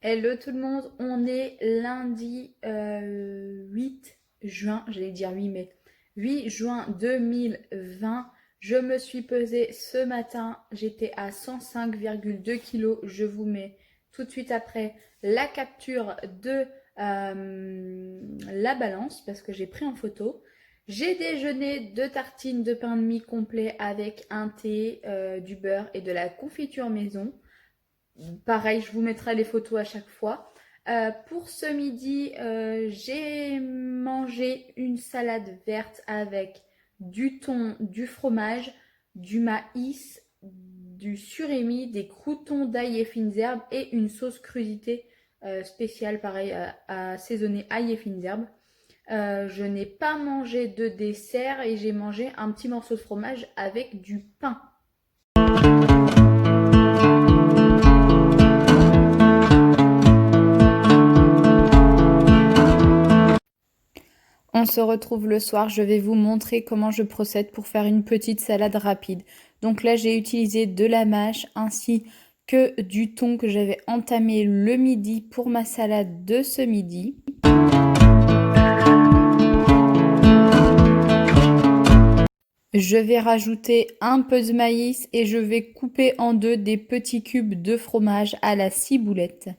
Hello tout le monde, on est lundi 8 juin, j'allais dire 8 mai, 8 juin 2020. Je me suis pesée ce matin, j'étais à 105,2 kg. Je vous mets tout de suite après la capture de la balance parce que j'ai pris en photo. J'ai déjeuné 2 tartines de pain de mie complet avec un thé, du beurre et de la confiture maison. Pareil, je vous mettrai les photos à chaque fois. Pour ce midi, j'ai mangé une salade verte avec du thon, du fromage, du maïs, du surimi, des croûtons d'ail et fines herbes et une sauce crudité spéciale, pareil, à assaisonner ail et fines herbes. Je n'ai pas mangé de dessert et j'ai mangé un petit morceau de fromage avec du pain. On se retrouve le soir, je vais vous montrer comment je procède pour faire une petite salade rapide. Donc là, j'ai utilisé de la mâche ainsi que du thon que j'avais entamé le midi pour ma salade de ce midi. Je vais rajouter un peu de maïs et je vais couper en deux des petits cubes de fromage à la ciboulette.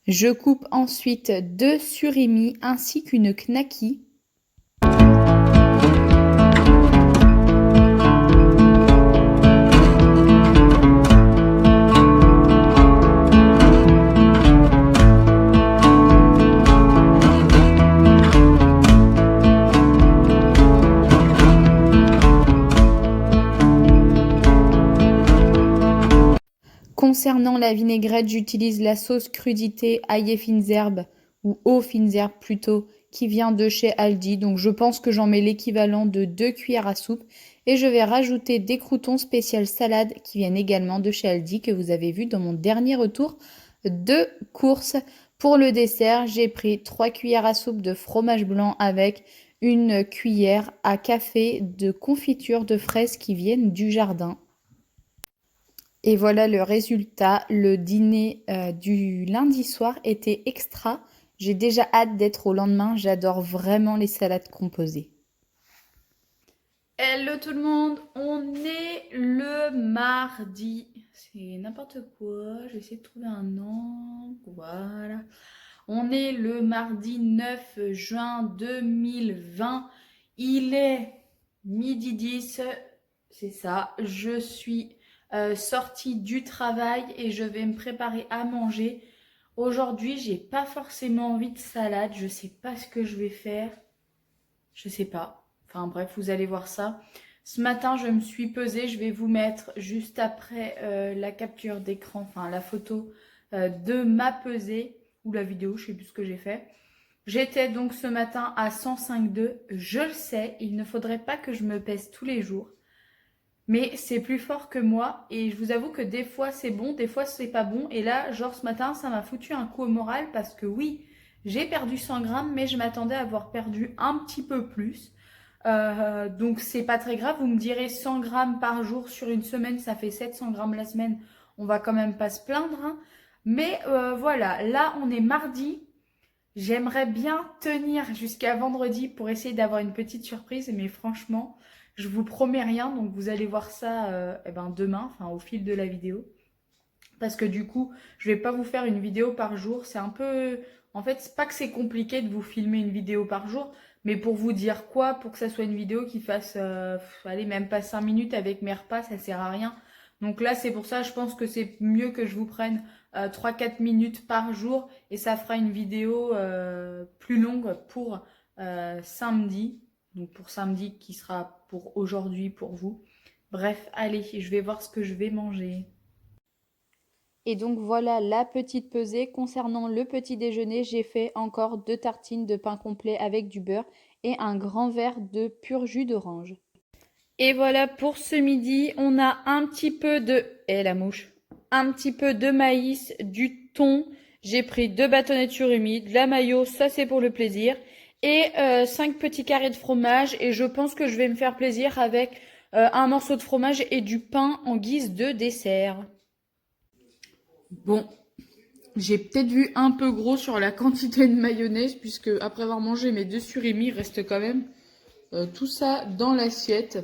Je coupe ensuite 2 surimi ainsi qu'une knacky. Concernant la vinaigrette, j'utilise la sauce crudité ail et fines herbes, ou aux fines herbes plutôt, qui vient de chez Aldi. Donc je pense que j'en mets l'équivalent de 2 cuillères à soupe. Et je vais rajouter des croûtons spécial salade qui viennent également de chez Aldi, que vous avez vu dans mon dernier retour de course. Pour le dessert, j'ai pris 3 cuillères à soupe de fromage blanc avec une cuillère à café de confiture de fraises qui viennent du jardin. Et voilà le résultat. Le dîner du lundi soir était extra. J'ai déjà hâte d'être au lendemain. J'adore vraiment les salades composées. Hello tout le monde, on est le mardi. C'est n'importe quoi, je vais essayer de trouver un angle. Voilà. On est le mardi 9 juin 2020. Il est midi 10. C'est ça. Je suis sortie du travail et je vais me préparer à manger. Aujourd'hui, j'ai pas forcément envie de salade. Je sais pas ce que je vais faire. Je sais pas. Enfin bref, vous allez voir ça. Ce matin, je me suis pesée. Je vais vous mettre juste après la capture d'écran, enfin la photo de ma pesée ou la vidéo, je sais plus ce que j'ai fait. J'étais donc ce matin à 105,2. Je le sais, il ne faudrait pas que je me pèse tous les jours. Mais c'est plus fort que moi et je vous avoue que des fois c'est bon, des fois c'est pas bon. Et là, genre ce matin, ça m'a foutu un coup au moral parce que oui, j'ai perdu 100 grammes, mais je m'attendais à avoir perdu un petit peu plus. Donc c'est pas très grave, vous me direz 100 grammes par jour sur une semaine, ça fait 700 grammes la semaine. On va quand même pas se plaindre, hein. Mais voilà, là on est mardi. J'aimerais bien tenir jusqu'à vendredi pour essayer d'avoir une petite surprise, mais franchement, je vous promets rien, donc vous allez voir ça demain, enfin au fil de la vidéo. Parce que du coup, je vais pas vous faire une vidéo par jour. C'est un peu... En fait, c'est pas que c'est compliqué de vous filmer une vidéo par jour, mais pour vous dire quoi, pour que ça soit une vidéo qui fasse, allez, même pas 5 minutes avec mes repas, ça sert à rien. Donc là, c'est pour ça, je pense que c'est mieux que je vous prenne 3-4 minutes par jour et ça fera une vidéo plus longue pour samedi. Donc pour samedi qui sera pour aujourd'hui pour vous. Bref, allez, je vais voir ce que je vais manger. Et donc voilà la petite pesée. Concernant le petit déjeuner, j'ai fait encore 2 tartines de pain complet avec du beurre et un grand verre de pur jus d'orange. Et voilà pour ce midi, on a un petit peu de... la mouche. Un petit peu de maïs, du thon. J'ai pris 2 bâtonnets de surimi, de la mayo, ça c'est pour le plaisir, et 5 petits carrés de fromage. Et je pense que je vais me faire plaisir avec un morceau de fromage et du pain en guise de dessert. Bon, j'ai peut-être vu un peu gros sur la quantité de mayonnaise, puisque après avoir mangé mes 2 surimi, il reste quand même tout ça dans l'assiette.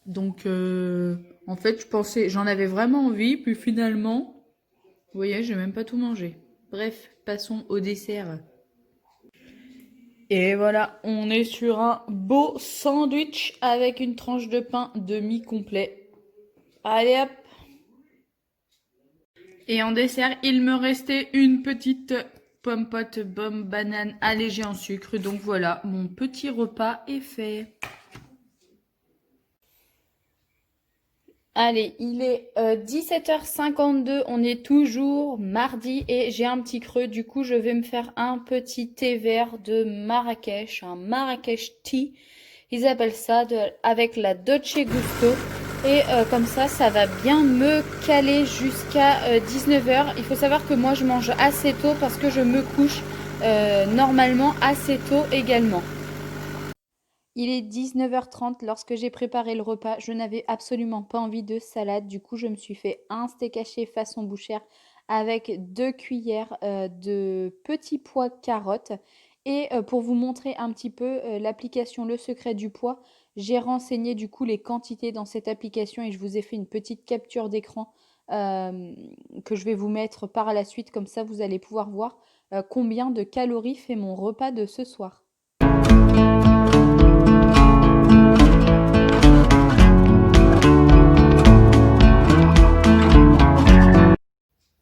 Donc, en fait, j'en avais vraiment envie, puis finalement, vous voyez, j'ai même pas tout mangé. Bref, passons au dessert. Et voilà, on est sur un beau sandwich avec une tranche de pain demi-complet. Allez hop! Et en dessert, il me restait une petite pomme pote pomme banane allégée en sucre. Donc voilà, mon petit repas est fait. Allez, il est 17h52, on est toujours mardi et j'ai un petit creux. Du coup, je vais me faire un petit thé vert de Marrakech, un Marrakech tea. Ils appellent ça avec la Dolce Gusto. Et comme ça va bien me caler jusqu'à 19h. Il faut savoir que moi, je mange assez tôt parce que je me couche normalement assez tôt également. Il est 19h30 lorsque j'ai préparé le repas. Je n'avais absolument pas envie de salade. Du coup, je me suis fait un steak haché façon bouchère avec 2 cuillères de petits pois carottes. Et pour vous montrer un petit peu l'application Le Secret du pois, j'ai renseigné du coup les quantités dans cette application et je vous ai fait une petite capture d'écran que je vais vous mettre par la suite. Comme ça, vous allez pouvoir voir combien de calories fait mon repas de ce soir.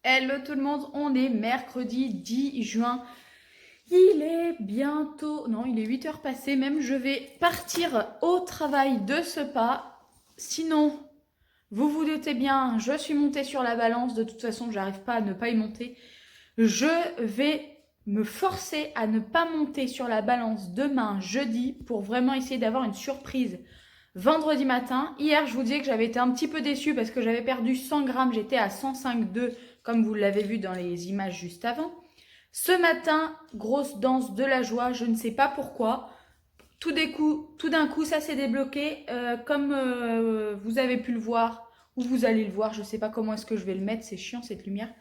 Hello tout le monde, on est mercredi 10 juin. Il est bientôt... Non, il est 8h passé même. Je vais partir au travail de ce pas. Sinon, vous vous doutez bien, je suis montée sur la balance. De toute façon, j'arrive pas à ne pas y monter. Je vais me forcer à ne pas monter sur la balance demain, jeudi, pour vraiment essayer d'avoir une surprise vendredi matin. Hier, je vous disais que j'avais été un petit peu déçue parce que j'avais perdu 100 grammes. J'étais à 105,2 comme vous l'avez vu dans les images juste avant. Ce matin, grosse danse de la joie, je ne sais pas pourquoi. Tout d'un coup, ça s'est débloqué. Comme vous avez pu le voir, ou vous allez le voir, je ne sais pas comment est-ce que je vais le mettre, c'est chiant cette lumière.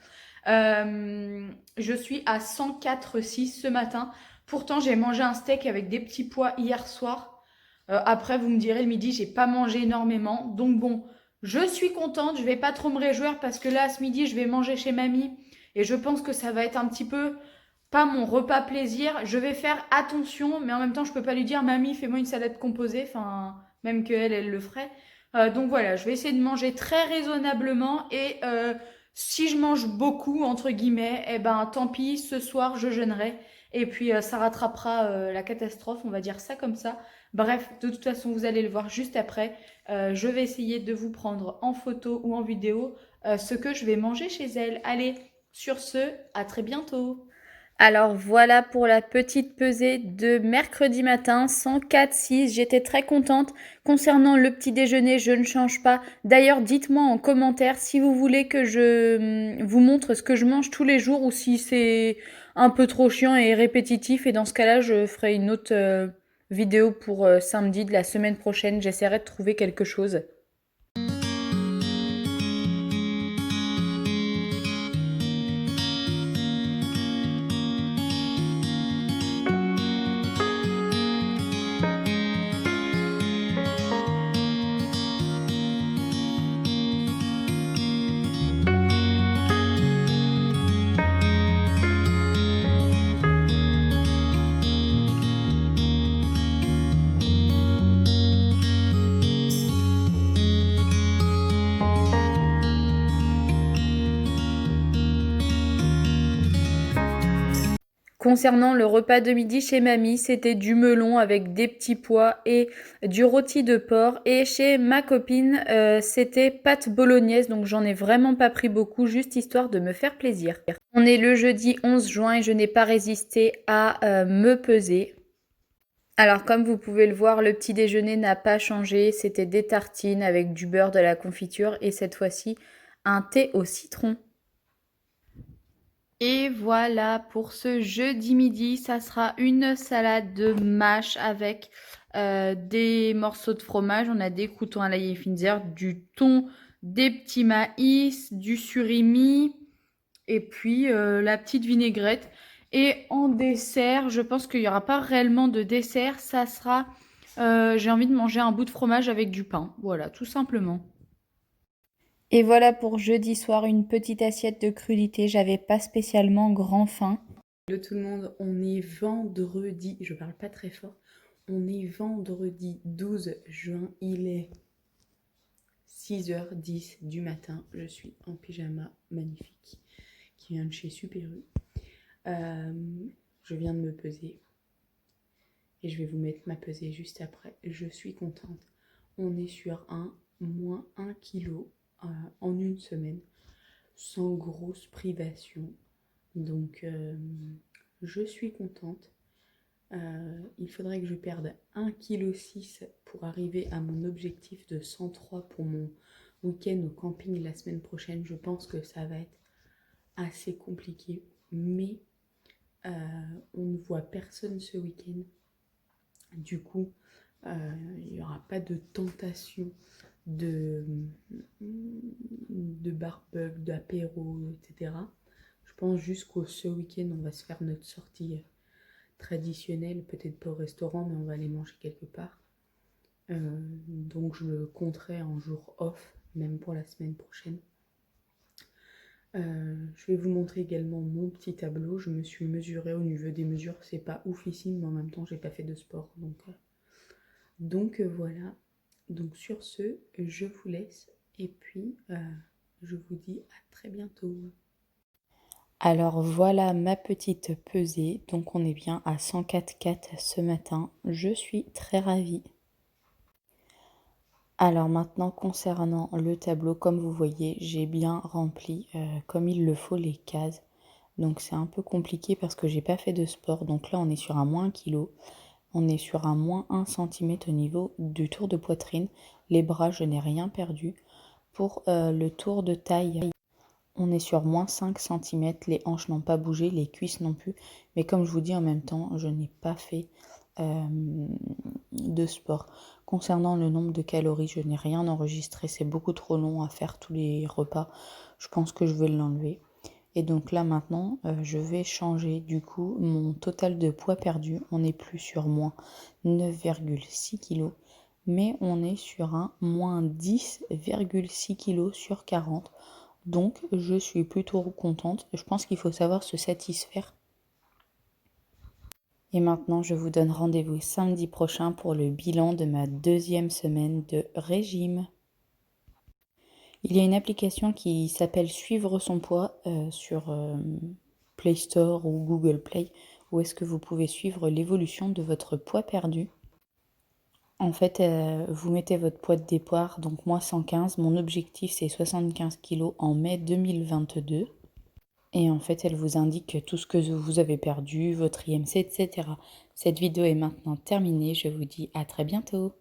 Je suis à 104,6 ce matin. Pourtant, j'ai mangé un steak avec des petits pois hier soir. Après, vous me direz, le midi, j'ai pas mangé énormément. Donc bon, je suis contente. Je vais pas trop me réjouir parce que là, ce midi, je vais manger chez mamie. Et je pense que ça va être un petit peu pas mon repas plaisir. Je vais faire attention, mais en même temps, je peux pas lui dire, mamie, fais-moi une salade composée. Enfin, même qu'elle, elle le ferait. Donc voilà, je vais essayer de manger très raisonnablement. Et si je mange beaucoup, entre guillemets, eh ben tant pis, ce soir, je jeûnerai. Et puis, ça rattrapera la catastrophe, on va dire ça comme ça. Bref, de toute façon, vous allez le voir juste après. Je vais essayer de vous prendre en photo ou en vidéo ce que je vais manger chez elle. Allez, sur ce, à très bientôt. Alors voilà pour la petite pesée de mercredi matin, 104,6. J'étais très contente. Concernant le petit déjeuner, je ne change pas. D'ailleurs, dites-moi en commentaire si vous voulez que je vous montre ce que je mange tous les jours ou si c'est un peu trop chiant et répétitif. Et dans ce cas-là, je ferai une autre vidéo pour samedi de la semaine prochaine. J'essaierai de trouver quelque chose. Concernant le repas de midi chez mamie, c'était du melon avec des petits pois et du rôti de porc. Et chez ma copine, c'était pâte bolognaise, donc j'en ai vraiment pas pris beaucoup, juste histoire de me faire plaisir. On est le jeudi 11 juin et je n'ai pas résisté à me peser. Alors comme vous pouvez le voir, le petit déjeuner n'a pas changé, c'était des tartines avec du beurre, de la confiture et cette fois-ci un thé au citron. Et voilà pour ce jeudi midi, ça sera une salade de mâche avec des morceaux de fromage. On a des croûtons à l'ail et finzer, du thon, des petits maïs, du surimi et puis la petite vinaigrette. Et en dessert, je pense qu'il n'y aura pas réellement de dessert. Ça sera, j'ai envie de manger un bout de fromage avec du pain. Voilà, tout simplement. Et voilà pour jeudi soir, une petite assiette de crudités. J'avais pas spécialement grand faim. Hello tout le monde, on est vendredi, je parle pas très fort, on est vendredi 12 juin, il est 6h10 du matin, je suis en pyjama magnifique qui vient de chez Super U. Je viens de me peser et je vais vous mettre ma pesée juste après. Je suis contente, on est sur un moins 1 kg en une semaine, sans grosse privation, donc je suis contente. Il faudrait que je perde 1,6 kg pour arriver à mon objectif de 103 pour mon week-end au camping la semaine prochaine. Je pense que ça va être assez compliqué, mais on ne voit personne ce week-end. Du coup, il n'y aura pas de tentation de barbecue, d'apéro, etc. Je pense juste qu'au ce week-end, on va se faire notre sortie traditionnelle, peut-être pas au restaurant, mais on va aller manger quelque part. Donc je le compterai en jour off, même pour la semaine prochaine. Je vais vous montrer également mon petit tableau. Je me suis mesurée au niveau des mesures. C'est pas oufissime, mais en même temps, j'ai pas fait de sport. Donc voilà. Donc sur ce, je vous laisse. Et puis, je vous dis à très bientôt. Alors voilà ma petite pesée. Donc on est bien à 104,4 ce matin. Je suis très ravie. Alors maintenant concernant le tableau, comme vous voyez, j'ai bien rempli comme il le faut les cases. Donc c'est un peu compliqué parce que j'ai pas fait de sport. Donc là on est sur un moins 1 kg. On est sur un moins 1 cm au niveau du tour de poitrine. Les bras, je n'ai rien perdu. Pour le tour de taille, on est sur moins 5 cm. Les hanches n'ont pas bougé, les cuisses non plus. Mais comme je vous dis en même temps, je n'ai pas fait de sport. Concernant le nombre de calories, je n'ai rien enregistré. C'est beaucoup trop long à faire tous les repas. Je pense que je vais l'enlever. Et donc là maintenant, je vais changer du coup mon total de poids perdu. On n'est plus sur moins 9,6 kg, mais on est sur un moins 10,6 kg sur 40. Donc je suis plutôt contente. Je pense qu'il faut savoir se satisfaire. Et maintenant, je vous donne rendez-vous samedi prochain pour le bilan de ma 2e semaine de régime. Il y a une application qui s'appelle Suivre son poids sur Play Store ou Google Play, où est-ce que vous pouvez suivre l'évolution de votre poids perdu. En fait, vous mettez votre poids de départ, donc moi 115, mon objectif c'est 75 kg en mai 2022. Et en fait, elle vous indique tout ce que vous avez perdu, votre IMC, etc. Cette vidéo est maintenant terminée, je vous dis à très bientôt.